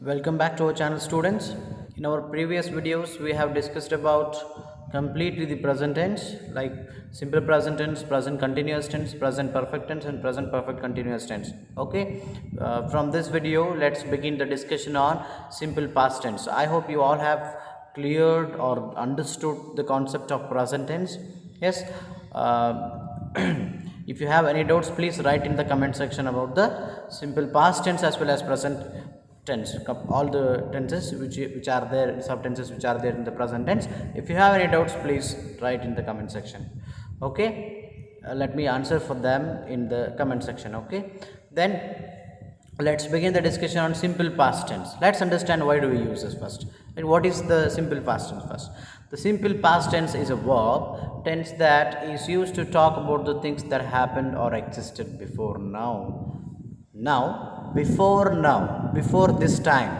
Welcome back to our channel, students. In our previous videos we have discussed about completely the present tense, like simple present tense, present continuous tense, present perfect tense and present perfect continuous tense. Okay, from this video let's begin the discussion on simple past tense. I hope you all have cleared or understood the concept of present tense. Yes. If you have any doubts, please write in the comment section about the simple past tense as well as present tense, all the tenses which are there, sub tenses which are there in the present tense. If you have any doubts, please write in the comment section. Okay, let me answer for them in the comment section. Okay, then let's begin the discussion on simple past tense. Let's understand why do we use this first, and what is the simple past tense first. The simple past tense is a verb tense that is used to talk about the things that happened or existed before before this time,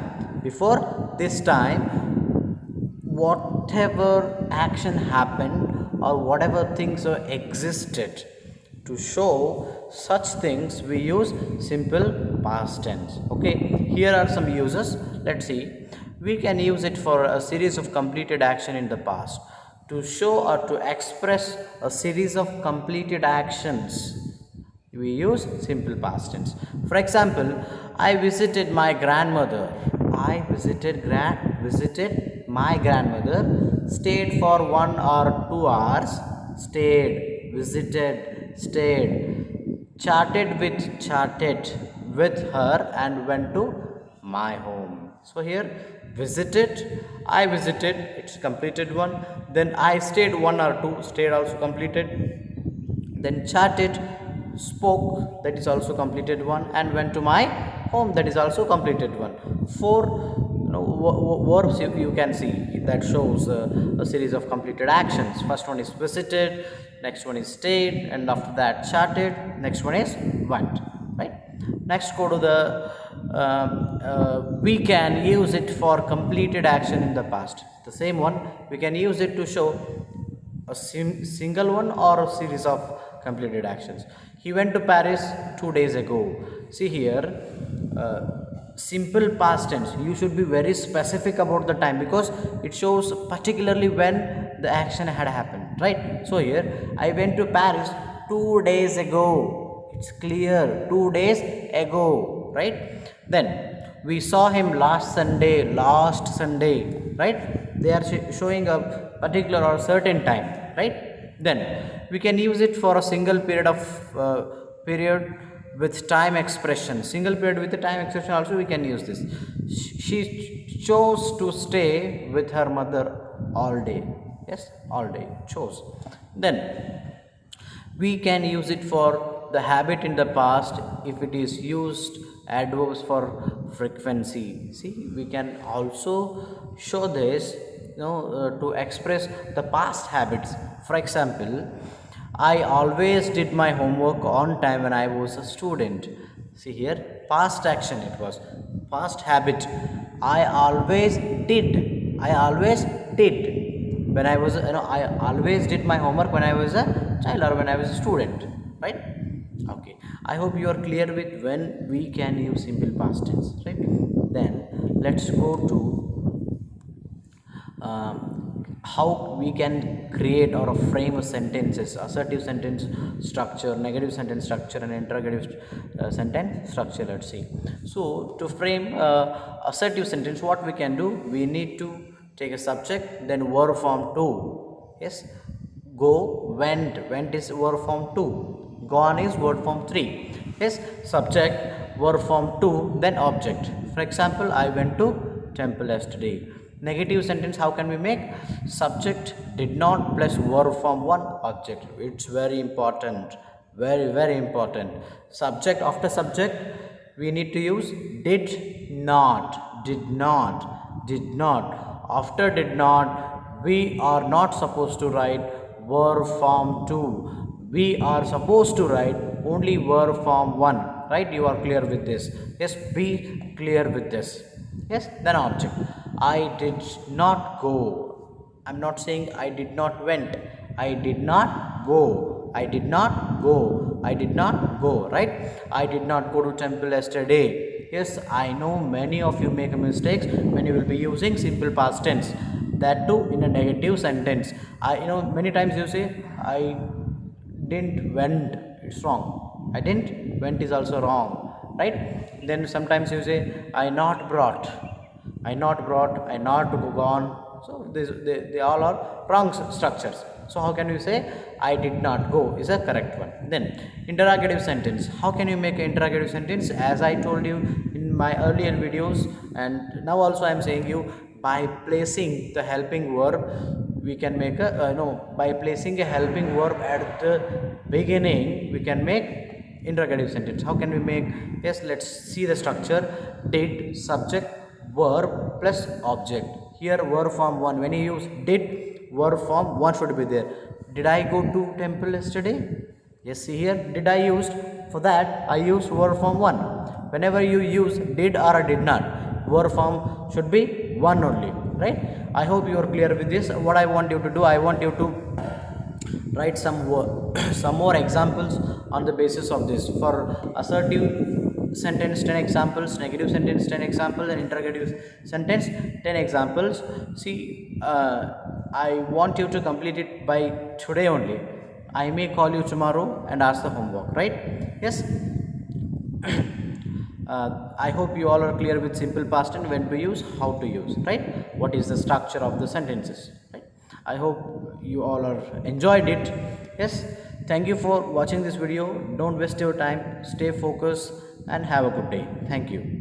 whatever action happened or whatever things existed. To show such things we use simple past tense. Okay, here are some uses. Let's see. We can use it for a series of completed action in the past, to show or to express a series of completed actions. We use simple past tense. For example, I visited my grandmother. I visited my grandmother. Stayed for 1 or 2 hours. Stayed. Chatted with her and went to my home. So here, I visited, it's completed one. Then I stayed 1 or 2, stayed also completed. Then chatted, spoke, that is also completed one, and went to my home, that is also completed one. Four verbs you can see that shows a series of completed actions. First one is visited, next one is stayed, and after that chatted, next one is went. Right, next go to the we can use it for completed action in the past. The same one, we can use it to show a single one or a series of completed actions. He went to Paris 2 days ago. See here, simple past tense, you should be very specific about the time, because it shows particularly when the action had happened, right? So here, I went to Paris 2 days ago. It's clear, 2 days ago, right? Then we saw him last Sunday, right? They are showing a particular or certain time, right? Then we can use it for a single period with time expression. Single period with the time expression also we can use this. She chose to stay with her mother all day. Yes, all day, chose. Then we can use it for the habit in the past if it is used adverbs for frequency. See, we can also show this to express the past habits. For example, I always did my homework on time when I was a student. See here, past action, it was past habit. I always did when I was I always did my homework when I was a child or when I was a student, right? Okay, I hope you are clear with when we can use simple past tense, right? Then let's go to how we can create or frame a sentences, assertive sentence structure, negative sentence structure, and interrogative sentence structure. Let's see. So to frame assertive sentence, what we can do, we need to take a subject, then verb form 2. Yes, go, went is verb form 2, gone is verb form 3. Yes, subject, verb form 2, then object. For example, I went to temple yesterday. Negative sentence, how can we make? Subject did not plus verb form 1, object. It's very important, very important. Subject, after subject we need to use did not. After did not, we are not supposed to write verb form 2. We are supposed to write only verb form 1, right? You are clear with this? Yes, be clear with this. Yes, then object. I did not go. I'm not saying I did not went. I did not go, right? I did not go to temple yesterday. Yes, I know many of you make mistakes when you will be using simple past tense, that too in a negative sentence. Many times you say I didn't went, it's wrong. I didn't went is also wrong, right? Then sometimes you say I not brought, I not gone. So they all are wrong structures. So how can you say I did not go is a correct one. Then interrogative sentence. How can you make an interrogative sentence? As I told you in my earlier videos, and now also I am saying you, by placing the helping verb, we can make a by placing a helping verb at the beginning, we can make interrogative sentence. How can we make? Yes, let's see the structure. Did, subject, verb plus object. Here verb form 1. When you use did, verb form 1 should be there. Did I go to temple yesterday? Yes, see here, did I used, for that I use verb form 1. Whenever you use did or did not, verb form should be 1 only, right? I hope you are clear with this. What I want you to do, I want you to write some some more examples on the basis of this. For assertive sentence 10 examples, negative sentence 10 examples, and interrogative sentence 10 examples. See, I want you to complete it by today only. I may call you tomorrow and ask the homework, right? Yes. I hope you all are clear with simple past and when to use, how to use, right? What is the structure of the sentences, right? I hope you all are enjoyed it. Yes. Thank you for watching this video. Don't waste your time. Stay focused and have a good day. Thank you.